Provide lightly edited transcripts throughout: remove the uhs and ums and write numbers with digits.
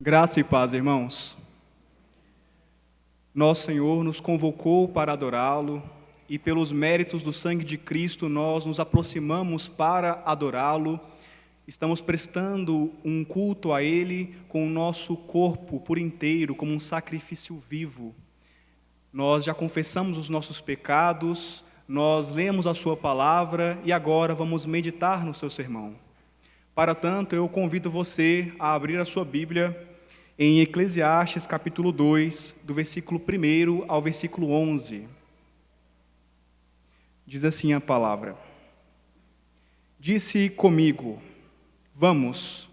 Graça e paz, irmãos. Nosso Senhor nos convocou para adorá-lo e pelos méritos do sangue de Cristo nós nos aproximamos para adorá-lo. Estamos prestando um culto a Ele com o nosso corpo por inteiro, como um sacrifício vivo. Nós já confessamos os nossos pecados, nós lemos a Sua palavra e agora vamos meditar no seu sermão. Para tanto, eu convido você a abrir a sua Bíblia em Eclesiastes capítulo 2, do versículo 1 ao versículo 11. Diz assim a palavra: Disse comigo, vamos,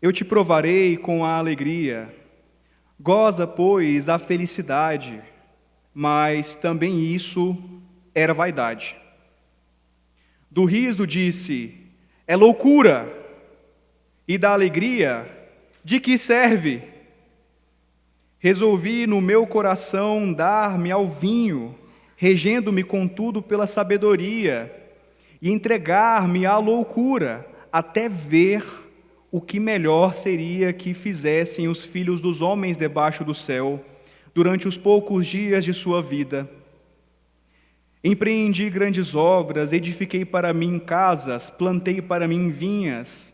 eu te provarei com a alegria, goza, pois, a felicidade, mas também isso era vaidade. Do riso disse, é loucura, e da alegria, de que serve? Resolvi no meu coração dar-me ao vinho, regendo-me contudo pela sabedoria, e entregar-me à loucura, até ver o que melhor seria que fizessem os filhos dos homens debaixo do céu, durante os poucos dias de sua vida. Empreendi grandes obras, edifiquei para mim casas, plantei para mim vinhas,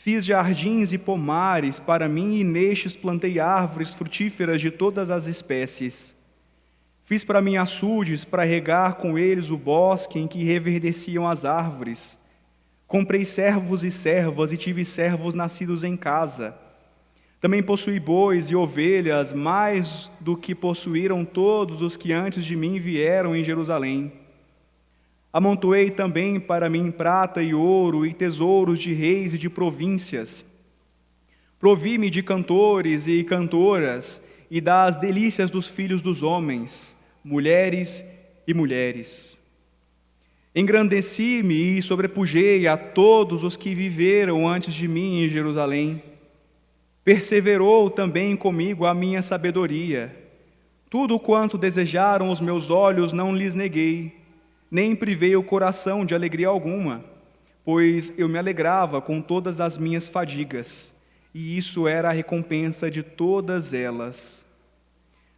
fiz jardins e pomares para mim e nestes plantei árvores frutíferas de todas as espécies. Fiz para mim açudes para regar com eles o bosque em que reverdeciam as árvores. Comprei servos e servas e tive servos nascidos em casa. Também possuí bois e ovelhas, mais do que possuíram todos os que antes de mim vieram em Jerusalém. Amontoei também para mim prata e ouro e tesouros de reis e de províncias. Provi-me de cantores e cantoras e das delícias dos filhos dos homens, mulheres e mulheres. Engrandeci-me e sobrepujei a todos os que viveram antes de mim em Jerusalém. Perseverou também comigo a minha sabedoria. Tudo quanto desejaram os meus olhos não lhes neguei, nem privei o coração de alegria alguma, pois eu me alegrava com todas as minhas fadigas, e isso era a recompensa de todas elas.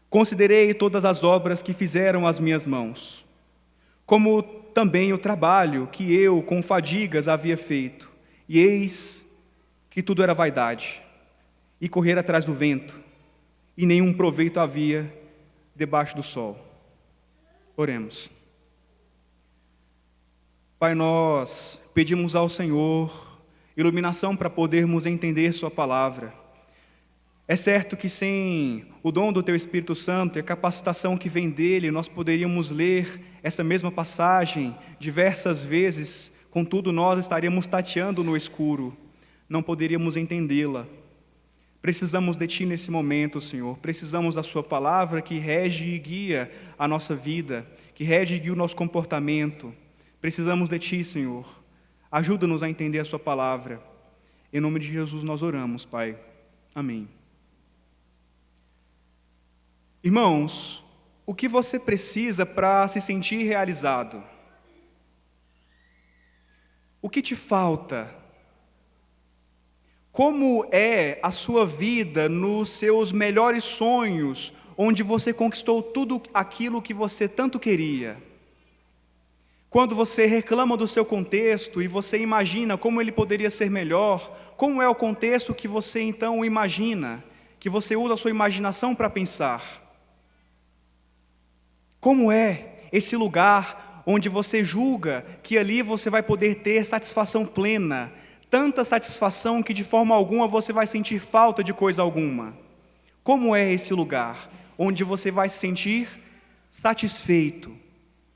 Considerei todas as obras que fizeram as minhas mãos, como também o trabalho que eu com fadigas havia feito, e eis que tudo era vaidade, e correr atrás do vento, e nenhum proveito havia debaixo do sol. Oremos. Pai, nós pedimos ao Senhor iluminação para podermos entender Sua palavra. É certo que sem o dom do Teu Espírito Santo e a capacitação que vem dele, nós poderíamos ler essa mesma passagem diversas vezes, contudo nós estaríamos tateando no escuro, não poderíamos entendê-la. Precisamos de Ti nesse momento, Senhor, precisamos da Sua palavra que rege e guia a nossa vida, que rege e guia o nosso comportamento. Precisamos de Ti, Senhor. Ajuda-nos a entender a Sua palavra. Em nome de Jesus nós oramos, Pai. Amém. Irmãos, o que você precisa para se sentir realizado? O que te falta? Como é a sua vida nos seus melhores sonhos, onde você conquistou tudo aquilo que você tanto queria? Quando você reclama do seu contexto e você imagina como ele poderia ser melhor, como é o contexto que você então imagina, que você usa a sua imaginação para pensar? Como é esse lugar onde você julga que ali você vai poder ter satisfação plena, tanta satisfação que de forma alguma você vai sentir falta de coisa alguma? Como é esse lugar onde você vai se sentir satisfeito?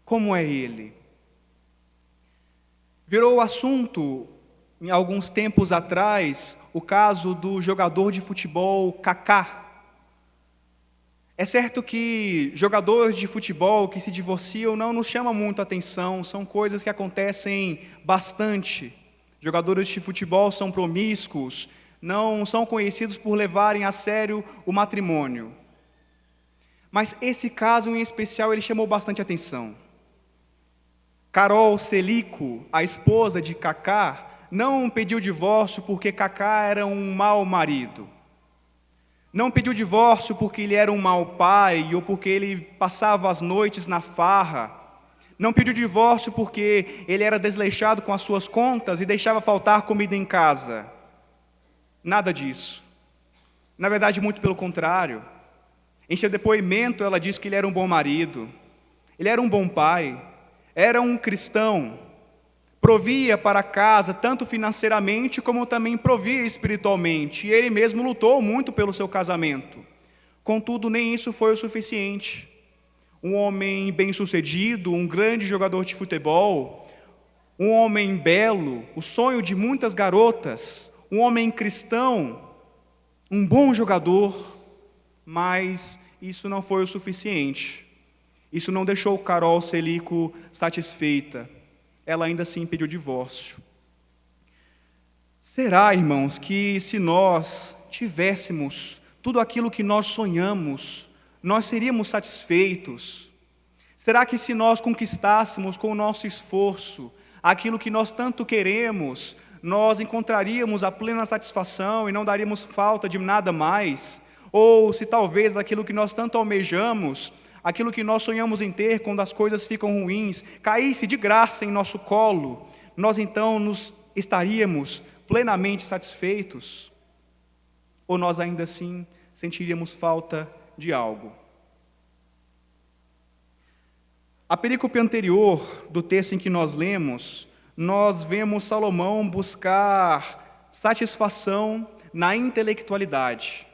Como é ele? Virou assunto, em alguns tempos atrás, o caso do jogador de futebol Kaká. É certo que jogadores de futebol que se divorciam não nos chamam muito a atenção, são coisas que acontecem bastante. Jogadores de futebol são promíscuos, não são conhecidos por levarem a sério o matrimônio. Mas esse caso em especial, ele chamou bastante atenção. Carol Celico, a esposa de Kaká, não pediu divórcio porque Kaká era um mau marido. Não pediu divórcio porque ele era um mau pai ou porque ele passava as noites na farra. Não pediu divórcio porque ele era desleixado com as suas contas e deixava faltar comida em casa. Nada disso. Na verdade, muito pelo contrário. Em seu depoimento, ela diz que ele era um bom marido, ele era um bom pai, era um cristão, provia para a casa, tanto financeiramente como também provia espiritualmente, e ele mesmo lutou muito pelo seu casamento. Contudo, nem isso foi o suficiente. Um homem bem-sucedido, um grande jogador de futebol, um homem belo, o sonho de muitas garotas, um homem cristão, um bom jogador, mas isso não foi o suficiente. Isso não deixou Carol Celico satisfeita. Ela ainda assim pediu divórcio. Será, irmãos, que se nós tivéssemos tudo aquilo que nós sonhamos, nós seríamos satisfeitos? Será que se nós conquistássemos com o nosso esforço aquilo que nós tanto queremos, nós encontraríamos a plena satisfação e não daríamos falta de nada mais? Ou se talvez aquilo que nós tanto almejamos, aquilo que nós sonhamos em ter quando as coisas ficam ruins, caísse de graça em nosso colo, nós então nos estaríamos plenamente satisfeitos? Ou nós ainda assim sentiríamos falta de algo? A perícope anterior do texto em que nós lemos, nós vemos Salomão buscar satisfação na intelectualidade.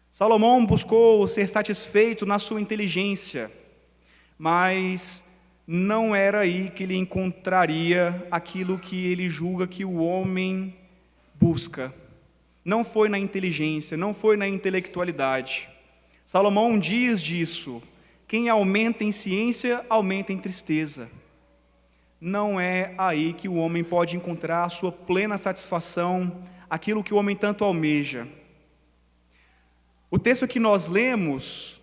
Salomão buscou ser satisfeito na sua inteligência, mas não era aí que ele encontraria aquilo que ele julga que o homem busca. Não foi na inteligência, não foi na intelectualidade. Salomão diz disso: quem aumenta em ciência, aumenta em tristeza. Não é aí que o homem pode encontrar a sua plena satisfação, aquilo que o homem tanto almeja. O texto que nós lemos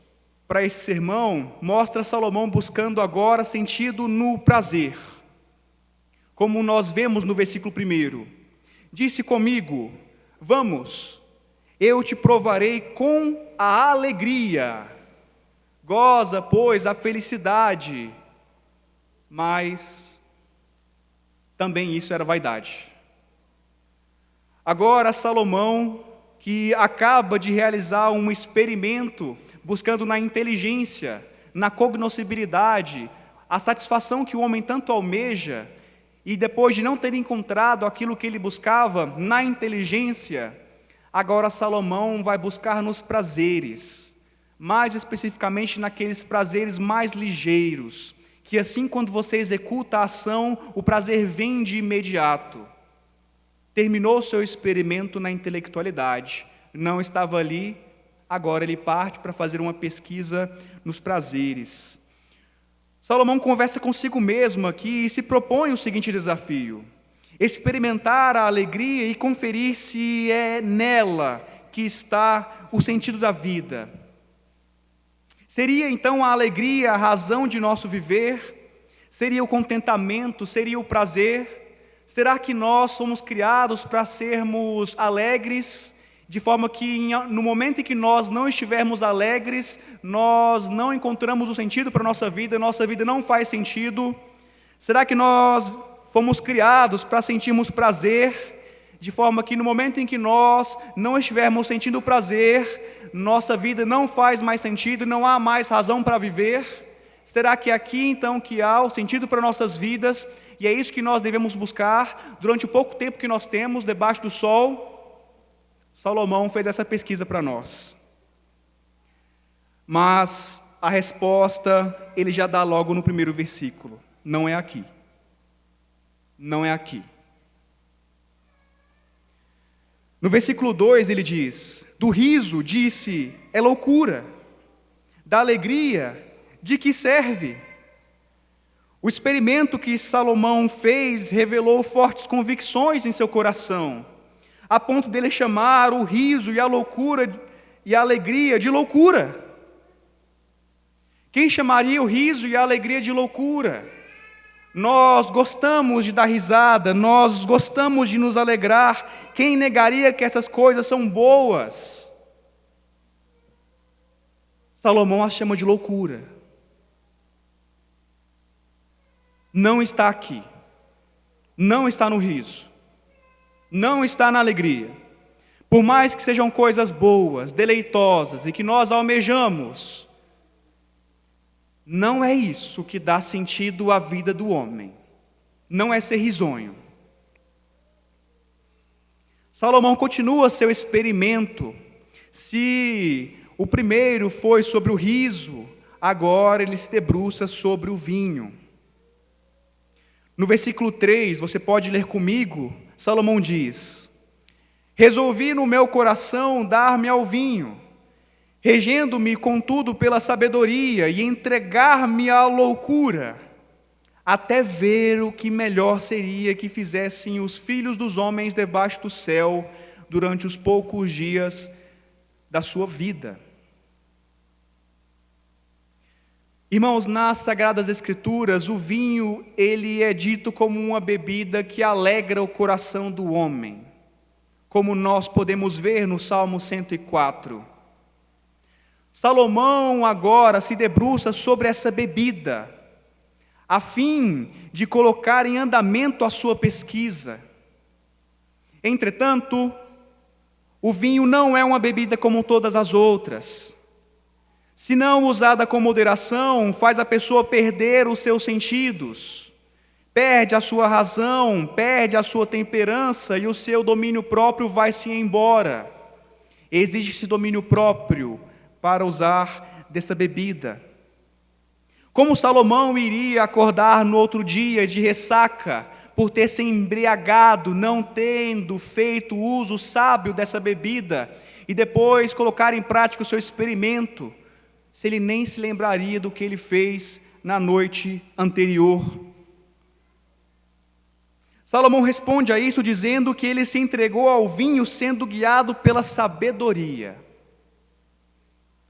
para esse sermão mostra Salomão buscando agora sentido no prazer. Como nós vemos no versículo 1. Disse comigo: vamos, eu te provarei com a alegria. Goza, pois, a felicidade. Mas também isso era vaidade. Agora Salomão, que acaba de realizar um experimento, buscando na inteligência, na cognoscibilidade, a satisfação que o homem tanto almeja, e depois de não ter encontrado aquilo que ele buscava na inteligência, agora Salomão vai buscar nos prazeres, mais especificamente naqueles prazeres mais ligeiros, que assim quando você executa a ação, o prazer vem de imediato. Terminou seu experimento na intelectualidade, não estava ali, agora ele parte para fazer uma pesquisa nos prazeres. Salomão conversa consigo mesmo aqui e se propõe o seguinte desafio: experimentar a alegria e conferir se é nela que está o sentido da vida. Seria então a alegria a razão de nosso viver? Seria o contentamento? Seria o prazer? Será que nós somos criados para sermos alegres, de forma que no momento em que nós não estivermos alegres, nós não encontramos o sentido para a nossa vida não faz sentido? Será que nós fomos criados para sentirmos prazer, de forma que no momento em que nós não estivermos sentindo prazer, nossa vida não faz mais sentido, não há mais razão para viver? Será que é aqui então que há o sentido para nossas vidas? E é isso que nós devemos buscar durante o pouco tempo que nós temos debaixo do sol? Salomão fez essa pesquisa para nós. Mas a resposta ele já dá logo no primeiro versículo: não é aqui. Não é aqui. No versículo 2 ele diz: do riso, disse, é loucura. Da alegria, de que serve? O experimento que Salomão fez revelou fortes convicções em seu coração, a ponto dele chamar o riso e a loucura e a alegria de loucura. Quem chamaria o riso e a alegria de loucura? Nós gostamos de dar risada, nós gostamos de nos alegrar. Quem negaria que essas coisas são boas? Salomão a chama de loucura. Não está aqui, não está no riso, não está na alegria. Por mais que sejam coisas boas, deleitosas e que nós almejamos, não é isso que dá sentido à vida do homem, não é ser risonho. Salomão continua seu experimento. Se o primeiro foi sobre o riso, agora ele se debruça sobre o vinho. No versículo 3, você pode ler comigo, Salomão diz: resolvi no meu coração dar-me ao vinho, regendo-me contudo pela sabedoria e entregar-me à loucura, até ver o que melhor seria que fizessem os filhos dos homens debaixo do céu durante os poucos dias da sua vida. Irmãos, nas Sagradas Escrituras, o vinho, ele é dito como uma bebida que alegra o coração do homem, como nós podemos ver no Salmo 104. Salomão agora se debruça sobre essa bebida, a fim de colocar em andamento a sua pesquisa. Entretanto, o vinho não é uma bebida como todas as outras. Se não usada com moderação, faz a pessoa perder os seus sentidos, perde a sua razão, perde a sua temperança e o seu domínio próprio vai-se embora. Exige-se domínio próprio para usar dessa bebida. Como Salomão iria acordar no outro dia de ressaca, por ter se embriagado, não tendo feito uso sábio dessa bebida, e depois colocar em prática o seu experimento, se ele nem se lembraria do que ele fez na noite anterior? Salomão responde a isso dizendo que ele se entregou ao vinho sendo guiado pela sabedoria.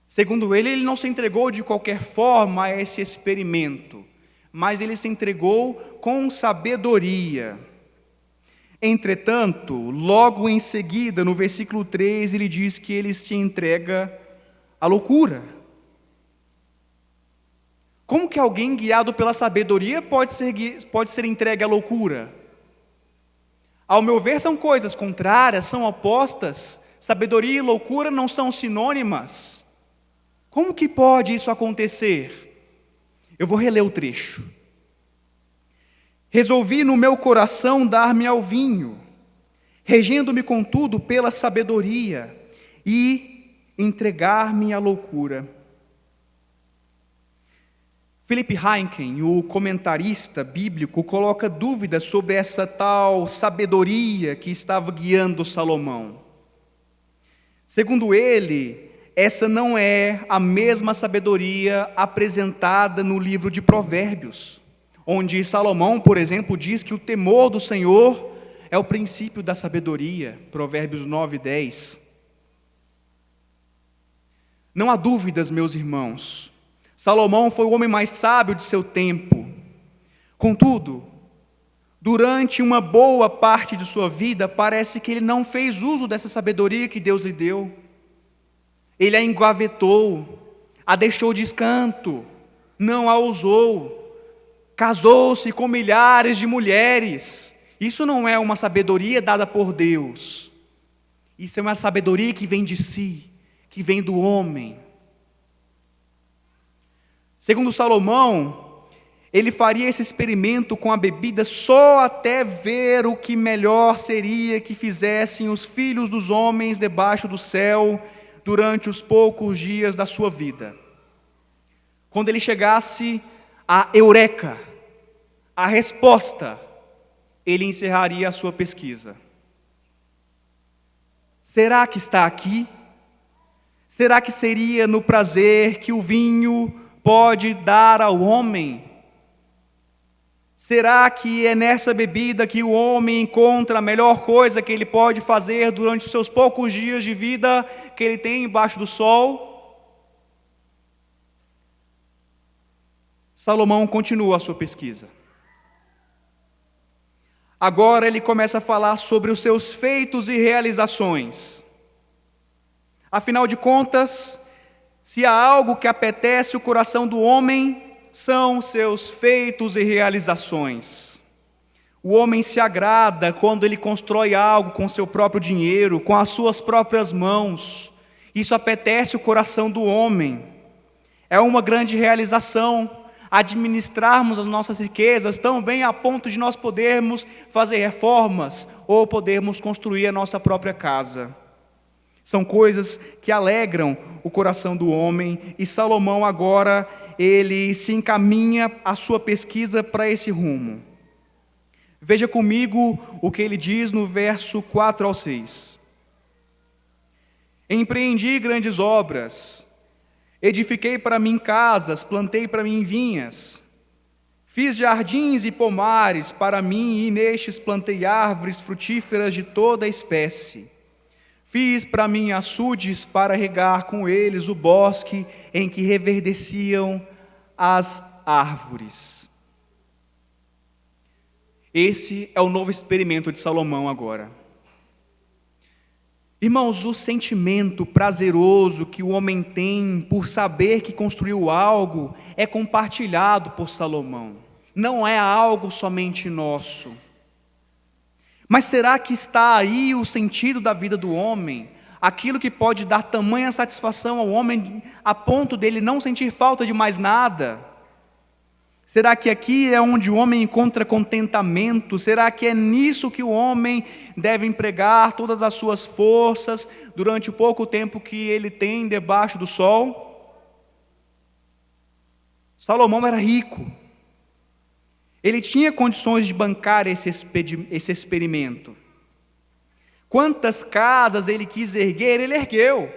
Segundo ele não se entregou de qualquer forma a esse experimento, mas ele se entregou com sabedoria. Entretanto, logo em seguida, no versículo 3, ele diz que ele se entrega à loucura. Como que alguém guiado pela sabedoria pode ser entregue à loucura? Ao meu ver, são coisas contrárias, são opostas. Sabedoria e loucura não são sinônimas. Como que pode isso acontecer? Eu vou reler o trecho. Resolvi no meu coração dar-me ao vinho, regendo-me contudo pela sabedoria, e entregar-me à loucura. Philip Heineken, o comentarista bíblico, coloca dúvidas sobre essa tal sabedoria que estava guiando Salomão. Segundo ele, essa não é a mesma sabedoria apresentada no livro de Provérbios, onde Salomão, por exemplo, diz que o temor do Senhor é o princípio da sabedoria, Provérbios 9:10. Não há dúvidas, meus irmãos, Salomão foi o homem mais sábio de seu tempo. Contudo, durante uma boa parte de sua vida, parece que ele não fez uso dessa sabedoria que Deus lhe deu. Ele a engavetou, a deixou de escanto, não a usou, casou-se com milhares de mulheres. Isso não é uma sabedoria dada por Deus. Isso é uma sabedoria que vem de si, que vem do homem. Segundo Salomão, ele faria esse experimento com a bebida só até ver o que melhor seria que fizessem os filhos dos homens debaixo do céu durante os poucos dias da sua vida. Quando ele chegasse à eureka, a resposta, ele encerraria a sua pesquisa. Será que está aqui? Será que seria no prazer que o vinho pode dar ao homem? Será que é nessa bebida que o homem encontra a melhor coisa que ele pode fazer durante os seus poucos dias de vida que ele tem embaixo do sol? Salomão continua a sua pesquisa. Agora ele começa a falar sobre os seus feitos e realizações. Afinal de contas, Se há algo que apetece o coração do homem, são seus feitos e realizações. O homem se agrada quando ele constrói algo com seu próprio dinheiro, com as suas próprias mãos. Isso apetece o coração do homem. É uma grande realização administrarmos as nossas riquezas tão bem a ponto de nós podermos fazer reformas ou podermos construir a nossa própria casa. São coisas que alegram o coração do homem, e Salomão agora, ele se encaminha a sua pesquisa para esse rumo. Veja comigo o que ele diz no verso 4 ao 6. Empreendi grandes obras, edifiquei para mim casas, plantei para mim vinhas, fiz jardins e pomares para mim, e nestes plantei árvores frutíferas de toda espécie. Fiz para mim açudes para regar com eles o bosque em que reverdeciam as árvores. Esse é o novo experimento de Salomão agora. Irmãos, o sentimento prazeroso que o homem tem por saber que construiu algo é compartilhado por Salomão. Não é algo somente nosso. Mas será que está aí o sentido da vida do homem? Aquilo que pode dar tamanha satisfação ao homem a ponto dele não sentir falta de mais nada? Será que aqui é onde o homem encontra contentamento? Será que é nisso que o homem deve empregar todas as suas forças durante o pouco tempo que ele tem debaixo do sol? Salomão era rico. Ele tinha condições de bancar esse experimento. Quantas casas ele quis erguer, ele ergueu.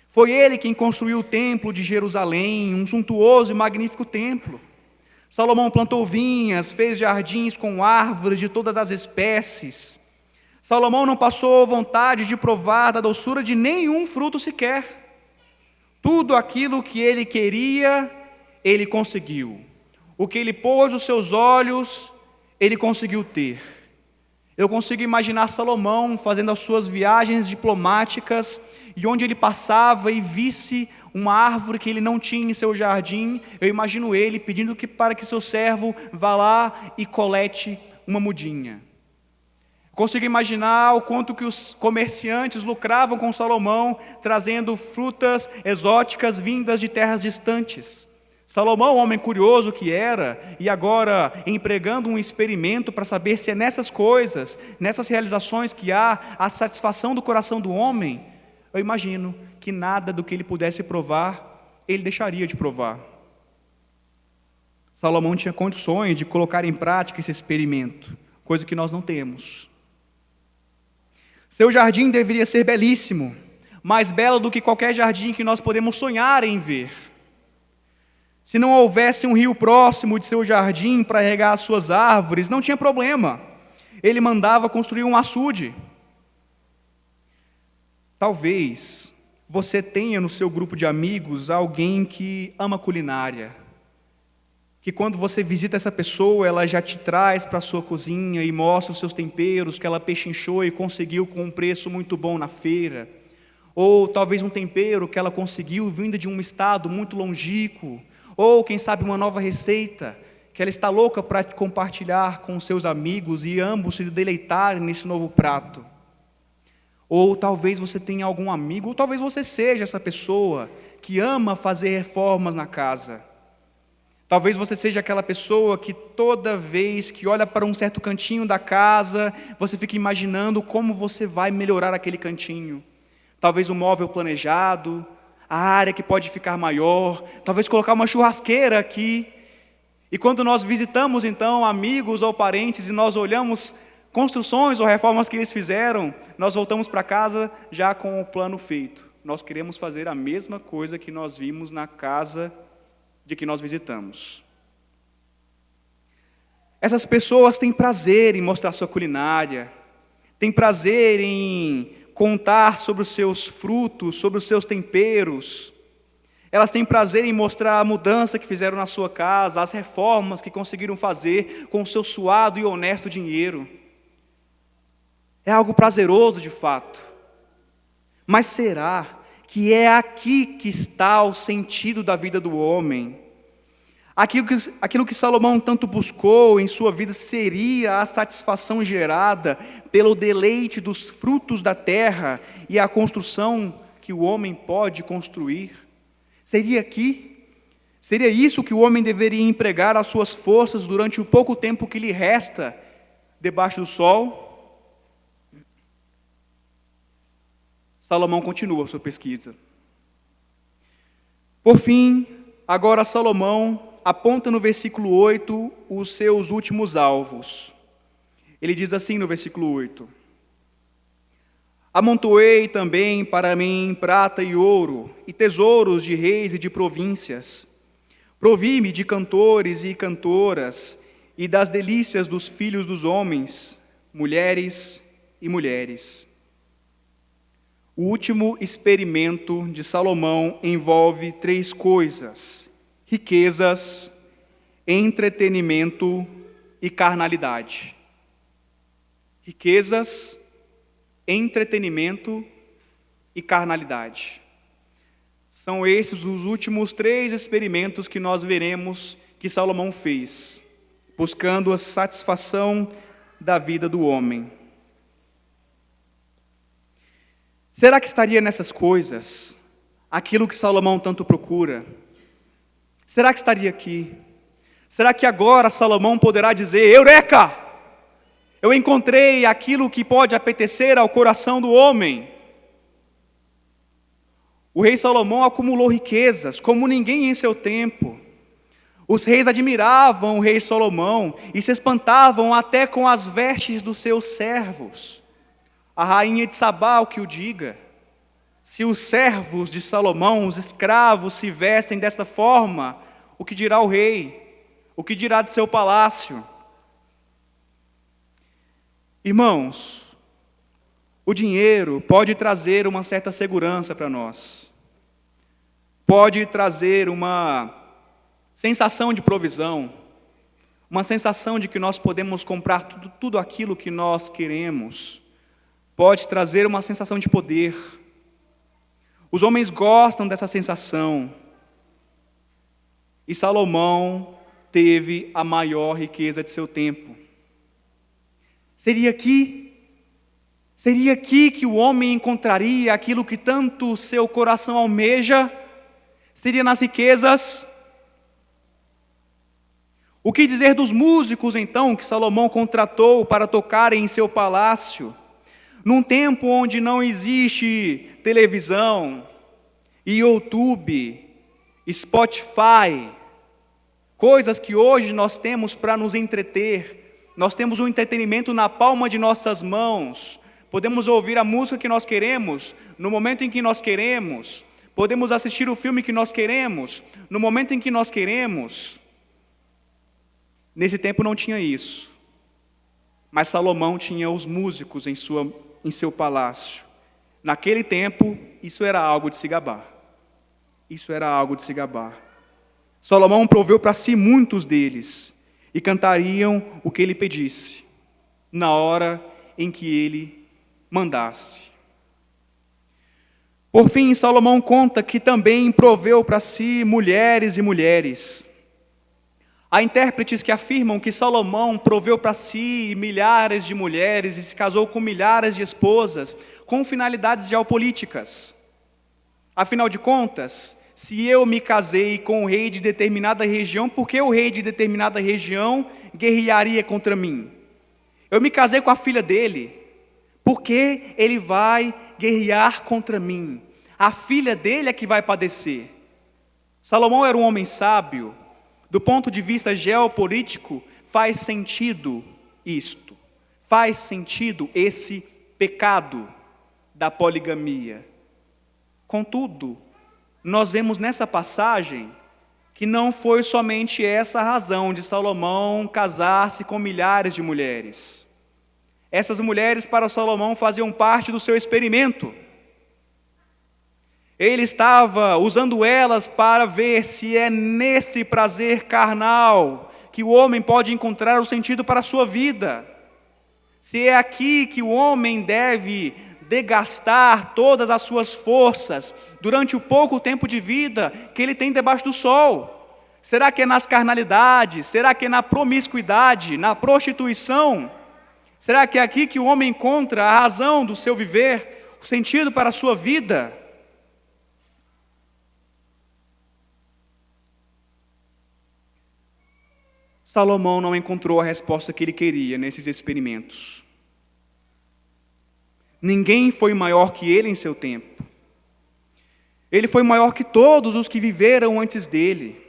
Foi ele quem construiu o templo de Jerusalém, um suntuoso e magnífico templo. Salomão plantou vinhas, fez jardins com árvores de todas as espécies. Salomão não passou vontade de provar da doçura de nenhum fruto sequer. Tudo aquilo que ele queria, ele conseguiu. O que ele pôs os seus olhos, ele conseguiu ter. Eu consigo imaginar Salomão fazendo as suas viagens diplomáticas, e onde ele passava e visse uma árvore que ele não tinha em seu jardim, eu imagino ele pedindo para que seu servo vá lá e colete uma mudinha. Consigo imaginar o quanto que os comerciantes lucravam com Salomão, trazendo frutas exóticas vindas de terras distantes. Salomão, homem curioso que era, e agora empregando um experimento para saber se é nessas coisas, nessas realizações que há a satisfação do coração do homem, eu imagino que nada do que ele pudesse provar, ele deixaria de provar. Salomão tinha condições de colocar em prática esse experimento, coisa que nós não temos. Seu jardim deveria ser belíssimo, mais belo do que qualquer jardim que nós podemos sonhar em ver. Se não houvesse um rio próximo de seu jardim para regar as suas árvores, não tinha problema. Ele mandava construir um açude. Talvez você tenha no seu grupo de amigos alguém que ama culinária, que quando você visita essa pessoa, ela já te traz para a sua cozinha e mostra os seus temperos que ela pechinchou e conseguiu com um preço muito bom na feira. Ou talvez um tempero que ela conseguiu vindo de um estado muito longínquo. Ou, quem sabe, uma nova receita que ela está louca para compartilhar com seus amigos e ambos se deleitarem nesse novo prato. Ou talvez você tenha algum amigo, ou talvez você seja essa pessoa que ama fazer reformas na casa. Talvez você seja aquela pessoa que toda vez que olha para um certo cantinho da casa, você fica imaginando como você vai melhorar aquele cantinho. Talvez um móvel planejado, a área que pode ficar maior, talvez colocar uma churrasqueira aqui. E quando nós visitamos então amigos ou parentes e nós olhamos construções ou reformas que eles fizeram, nós voltamos para casa já com o plano feito. Nós queremos fazer a mesma coisa que nós vimos na casa de que nós visitamos. Essas pessoas têm prazer em mostrar sua culinária, têm prazer em contar sobre os seus frutos, sobre os seus temperos. Elas têm prazer em mostrar a mudança que fizeram na sua casa, as reformas que conseguiram fazer com o seu suado e honesto dinheiro. É algo prazeroso de fato. Mas será que é aqui que está o sentido da vida do homem. Aquilo que Salomão tanto buscou em sua vida seria a satisfação gerada pelo deleite dos frutos da terra e a construção que o homem pode construir. Seria isso que o homem deveria empregar as suas forças durante o pouco tempo que lhe resta debaixo do sol? Salomão continua a sua pesquisa. Por fim, agora Salomão aponta no versículo 8 os seus últimos alvos. Ele diz assim no versículo 8: amontoei também para mim prata e ouro, e tesouros de reis e de províncias. Provi-me de cantores e cantoras, e das delícias dos filhos dos homens, mulheres e mulheres. O último experimento de Salomão envolve 3 coisas: riquezas, entretenimento e carnalidade. Riquezas, entretenimento e carnalidade. São esses os últimos 3 experimentos que nós veremos que Salomão fez, buscando a satisfação da vida do homem. Será que estaria nessas coisas aquilo que Salomão tanto procura? Será que estaria aqui? Será que agora Salomão poderá dizer: Eureka! Eu encontrei aquilo que pode apetecer ao coração do homem? O rei Salomão acumulou riquezas como ninguém em seu tempo. Os reis admiravam o rei Salomão e se espantavam até com as vestes dos seus servos. A rainha de Sabá o que o diga. Se os servos de Salomão, os escravos, se vestem desta forma, o que dirá o rei? O que dirá de seu palácio? Irmãos, o dinheiro pode trazer uma certa segurança para nós. Pode trazer uma sensação de provisão, uma sensação de que nós podemos comprar tudo aquilo que nós queremos. Pode trazer uma sensação de poder. Os homens gostam dessa sensação. E Salomão teve a maior riqueza de seu tempo. Seria aqui que o homem encontraria aquilo que tanto seu coração almeja? Seria nas riquezas? O que dizer dos músicos, então, que Salomão contratou para tocarem em seu palácio? Num tempo onde não existe televisão, YouTube, Spotify, coisas que hoje nós temos para nos entreter. Nós temos um entretenimento na palma de nossas mãos. Podemos ouvir a música que nós queremos, no momento em que nós queremos. Podemos assistir o filme que nós queremos, no momento em que nós queremos. Nesse tempo não tinha isso. Mas Salomão tinha os músicos em seu palácio. Naquele tempo, isso era algo de se gabar. Isso era algo de se gabar. Salomão proveu para si muitos deles, e cantariam o que ele pedisse, na hora em que ele mandasse. Por fim, Salomão conta que também proveu para si mulheres e mulheres. Há intérpretes que afirmam que Salomão proveu para si milhares de mulheres e se casou com milhares de esposas, com finalidades geopolíticas. Afinal de contas, se eu me casei com o rei de determinada região, por que o rei de determinada região guerrearia contra mim? Eu me casei com a filha dele, por que ele vai guerrear contra mim? A filha dele é que vai padecer. Salomão era um homem sábio. Do ponto de vista geopolítico, faz sentido isto. Faz sentido esse pecado da poligamia. Contudo, nós vemos nessa passagem que não foi somente essa a razão de Salomão casar-se com milhares de mulheres. Essas mulheres para Salomão faziam parte do seu experimento. Ele estava usando elas para ver se é nesse prazer carnal que o homem pode encontrar o sentido para a sua vida. Se é aqui que o homem deve degastar todas as suas forças durante o pouco tempo de vida que ele tem debaixo do sol? Será que é nas carnalidades? Será que é na promiscuidade, na prostituição? Será que é aqui que o homem encontra a razão do seu viver, o sentido para a sua vida? Salomão não encontrou a resposta que ele queria nesses experimentos. Ninguém foi maior que ele em seu tempo. Ele foi maior que todos os que viveram antes dele.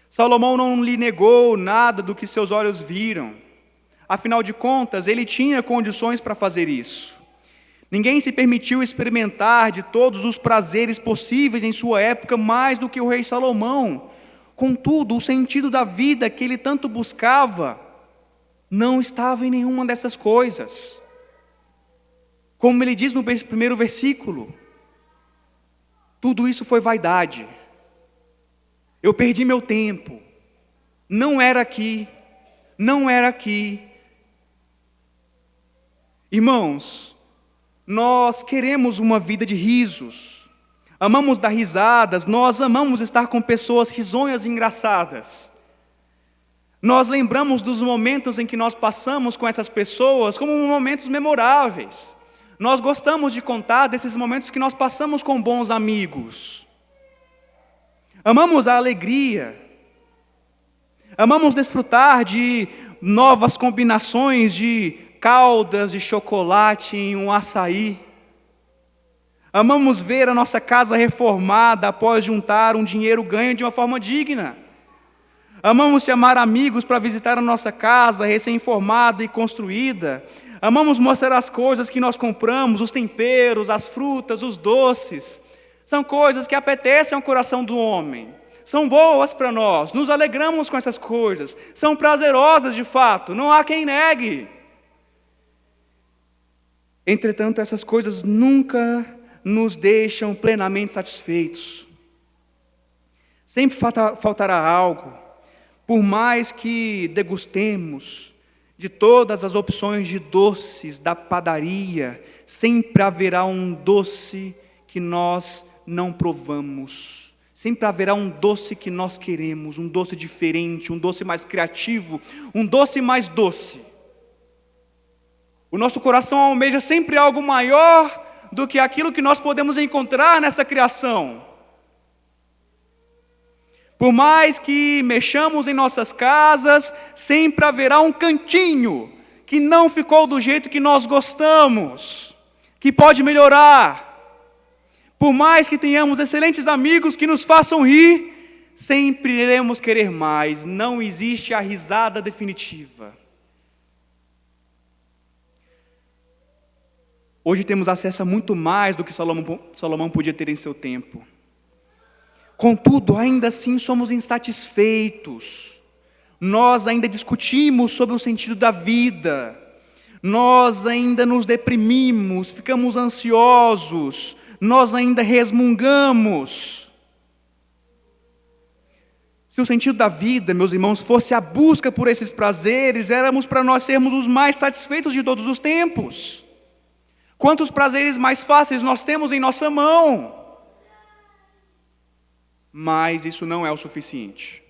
Salomão não lhe negou nada do que seus olhos viram. Afinal de contas, ele tinha condições para fazer isso. Ninguém se permitiu experimentar de todos os prazeres possíveis em sua época mais do que o rei Salomão. Contudo, o sentido da vida que ele tanto buscava não estava em nenhuma dessas coisas. Como ele diz no primeiro versículo, tudo isso foi vaidade. Eu perdi meu tempo. Não era aqui. Não era aqui. Irmãos, nós queremos uma vida de risos. Amamos dar risadas, nós amamos estar com pessoas risonhas e engraçadas. Nós lembramos dos momentos em que nós passamos com essas pessoas como momentos memoráveis. Nós gostamos de contar desses momentos que nós passamos com bons amigos. Amamos a alegria. Amamos desfrutar de novas combinações de caldas de chocolate em um açaí. Amamos ver a nossa casa reformada após juntar um dinheiro ganho de uma forma digna. Amamos chamar amigos para visitar a nossa casa recém-formada e construída. Amamos mostrar as coisas que nós compramos, os temperos, as frutas, os doces. São coisas que apetecem ao coração do homem. São boas para nós, nos alegramos com essas coisas. São prazerosas de fato, não há quem negue. Entretanto, essas coisas nunca nos deixam plenamente satisfeitos. Sempre faltará algo. Por mais que degustemos de todas as opções de doces da padaria, sempre haverá um doce que nós não provamos. Sempre haverá um doce que nós queremos, um doce diferente, um doce mais criativo, um doce mais doce. O nosso coração almeja sempre algo maior do que aquilo que nós podemos encontrar nessa criação. Por mais que mexamos em nossas casas, sempre haverá um cantinho que não ficou do jeito que nós gostamos, que pode melhorar. Por mais que tenhamos excelentes amigos que nos façam rir, sempre iremos querer mais. Não existe a risada definitiva. Hoje temos acesso a muito mais do que Salomão podia ter em seu tempo. Contudo, ainda assim somos insatisfeitos. Nós ainda discutimos sobre o sentido da vida. Nós ainda nos deprimimos, ficamos ansiosos. Nós ainda resmungamos. Se o sentido da vida, meus irmãos, fosse a busca por esses prazeres, éramos para nós sermos os mais satisfeitos de todos os tempos. Quantos prazeres mais fáceis nós temos em nossa mão. Mas isso não é o suficiente.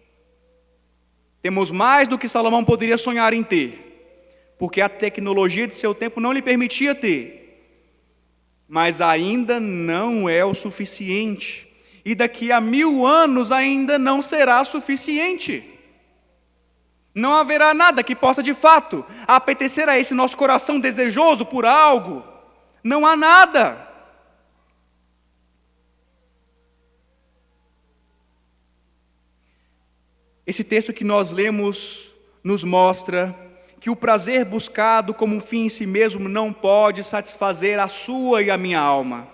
Temos mais do que Salomão poderia sonhar em ter, porque a tecnologia de seu tempo não lhe permitia ter. Mas ainda não é o suficiente. E daqui a 1000 anos ainda não será suficiente. Não haverá nada que possa de fato apetecer a esse nosso coração desejoso por algo. Não há nada. Esse texto que nós lemos nos mostra que o prazer buscado como um fim em si mesmo não pode satisfazer a sua e a minha alma.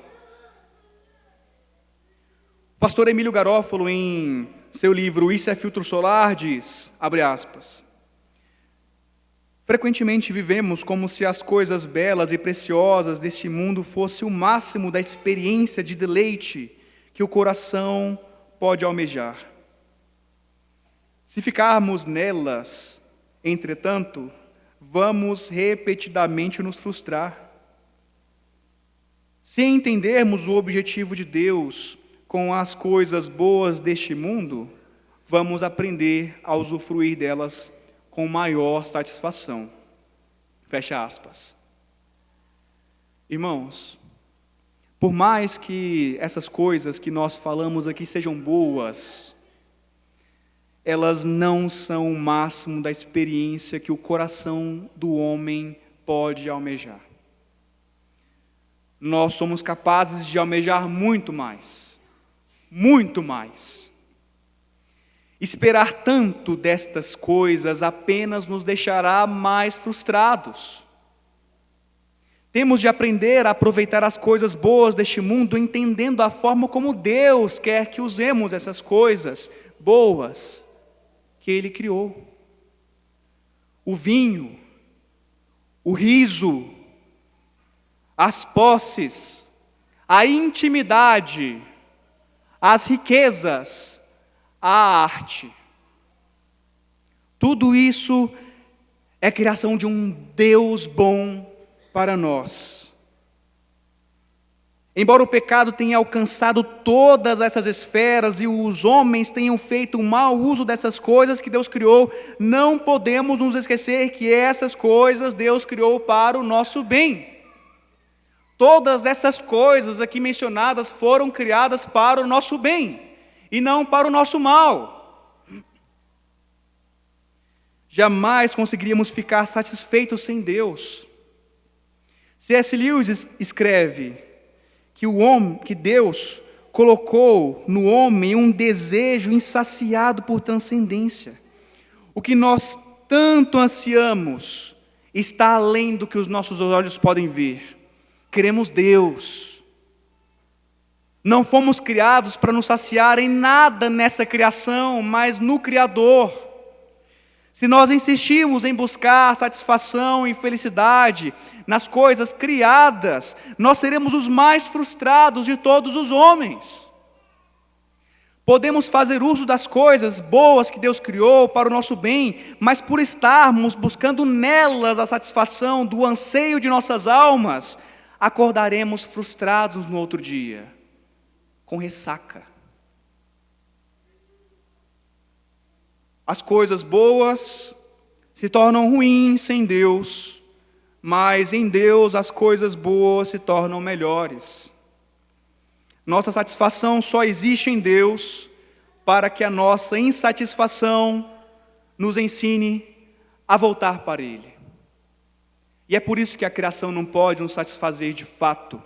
O pastor Emílio Garófalo, em seu livro Isso é Filtro Solar, diz, abre aspas, frequentemente vivemos como se as coisas belas e preciosas deste mundo fossem o máximo da experiência de deleite que o coração pode almejar. Se ficarmos nelas, entretanto, vamos repetidamente nos frustrar. Se entendermos o objetivo de Deus com as coisas boas deste mundo, vamos aprender a usufruir delas com maior satisfação. Fecha aspas. Irmãos, por mais que essas coisas que nós falamos aqui sejam boas, elas não são o máximo da experiência que o coração do homem pode almejar. Nós somos capazes de almejar muito mais. Muito mais. Esperar tanto destas coisas apenas nos deixará mais frustrados. Temos de aprender a aproveitar as coisas boas deste mundo, entendendo a forma como Deus quer que usemos essas coisas boas que Ele criou. O vinho, o riso, as posses, a intimidade, as riquezas, a arte. Tudo isso é criação de um Deus bom para nós. Embora o pecado tenha alcançado todas essas esferas e os homens tenham feito um mau uso dessas coisas que Deus criou, não podemos nos esquecer que essas coisas Deus criou para o nosso bem. Todas essas coisas aqui mencionadas foram criadas para o nosso bem e não para o nosso mal. Jamais conseguiríamos ficar satisfeitos sem Deus. C.S. Lewis escreve que Deus colocou no homem um desejo insaciado por transcendência. O que nós tanto ansiamos está além do que os nossos olhos podem ver. Queremos Deus. Não fomos criados para nos saciar em nada nessa criação, mas no Criador. Se nós insistirmos em buscar satisfação e felicidade nas coisas criadas, nós seremos os mais frustrados de todos os homens. Podemos fazer uso das coisas boas que Deus criou para o nosso bem, mas por estarmos buscando nelas a satisfação do anseio de nossas almas, acordaremos frustrados no outro dia, com ressaca. As coisas boas se tornam ruins sem Deus, mas em Deus as coisas boas se tornam melhores. Nossa satisfação só existe em Deus para que a nossa insatisfação nos ensine a voltar para Ele. E é por isso que a criação não pode nos satisfazer de fato.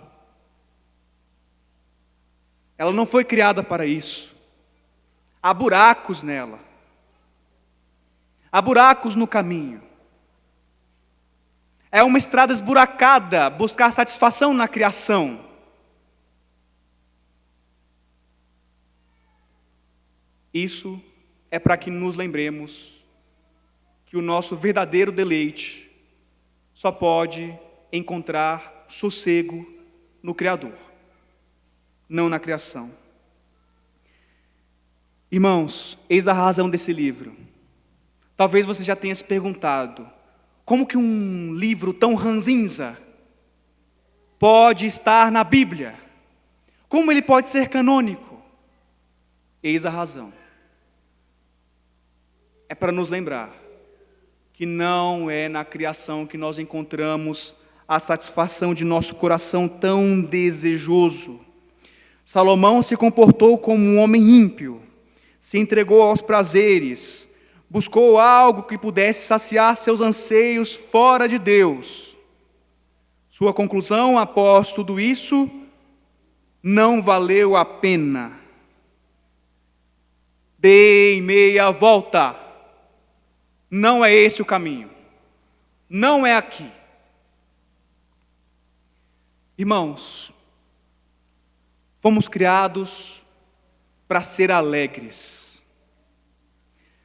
Ela não foi criada para isso. Há buracos nela. Há buracos no caminho. É uma estrada esburacada buscar satisfação na criação. Isso é para que nos lembremos que o nosso verdadeiro deleite só pode encontrar sossego no Criador, não na criação. Irmãos, eis a razão desse livro. Talvez você já tenha se perguntado, como que um livro tão ranzinza pode estar na Bíblia? Como ele pode ser canônico? Eis a razão. É para nos lembrar que não é na criação que nós encontramos a satisfação de nosso coração tão desejoso. Salomão se comportou como um homem ímpio, se entregou aos prazeres, buscou algo que pudesse saciar seus anseios fora de Deus. Sua conclusão, após tudo isso, não valeu a pena. Dei meia volta. Não é esse o caminho. Não é aqui. Irmãos, fomos criados para ser alegres.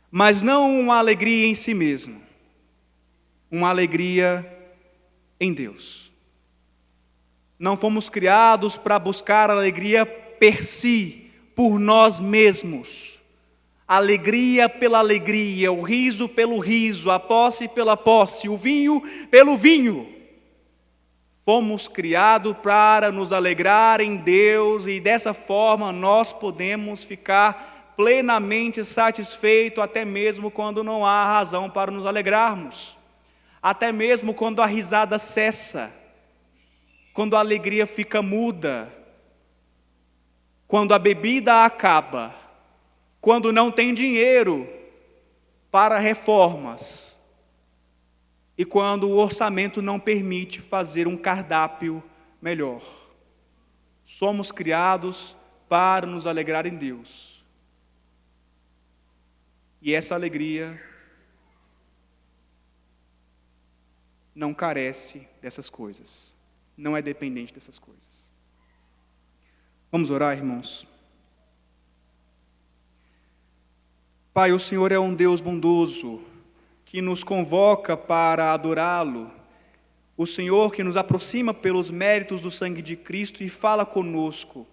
Mas não uma alegria em si mesmo. Uma alegria em Deus. Não fomos criados para buscar alegria per si, por nós mesmos. Alegria pela alegria, o riso pelo riso, a posse pela posse, o vinho pelo vinho. Fomos criados para nos alegrar em Deus e dessa forma nós podemos ficar plenamente satisfeitos até mesmo quando não há razão para nos alegrarmos. Até mesmo quando a risada cessa, quando a alegria fica muda, quando a bebida acaba, quando não tem dinheiro para reformas e quando o orçamento não permite fazer um cardápio melhor. Somos criados para nos alegrar em Deus. E essa alegria não carece dessas coisas, não é dependente dessas coisas. Vamos orar, irmãos? Pai, o Senhor é um Deus bondoso, que nos convoca para adorá-lo. O Senhor que nos aproxima pelos méritos do sangue de Cristo e fala conosco.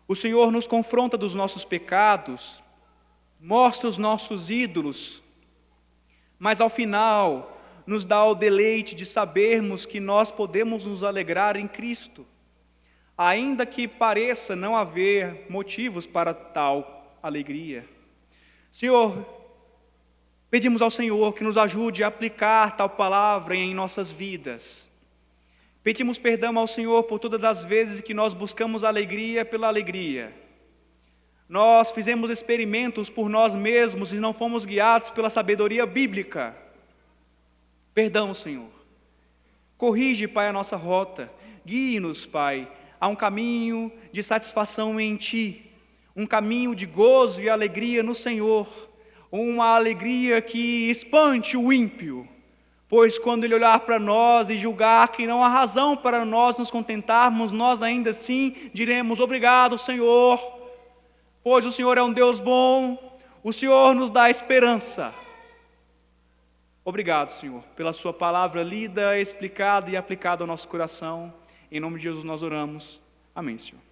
O Senhor nos confronta dos nossos pecados, mostra os nossos ídolos, mas ao final nos dá o deleite de sabermos que nós podemos nos alegrar em Cristo, ainda que pareça não haver motivos para tal alegria. Senhor, pedimos ao Senhor que nos ajude a aplicar tal palavra em nossas vidas. Pedimos perdão ao Senhor por todas as vezes que nós buscamos alegria pela alegria. Nós fizemos experimentos por nós mesmos e não fomos guiados pela sabedoria bíblica. Perdão, Senhor. Corrige, Pai, a nossa rota. Guie-nos, Pai, a um caminho de satisfação em Ti. Um caminho de gozo e alegria no Senhor, uma alegria que espante o ímpio, pois quando ele olhar para nós e julgar que não há razão para nós nos contentarmos, nós ainda assim diremos: obrigado, Senhor, pois o Senhor é um Deus bom, o Senhor nos dá esperança. Obrigado, Senhor, pela sua palavra lida, explicada e aplicada ao nosso coração. Em nome de Jesus nós oramos. Amém, Senhor.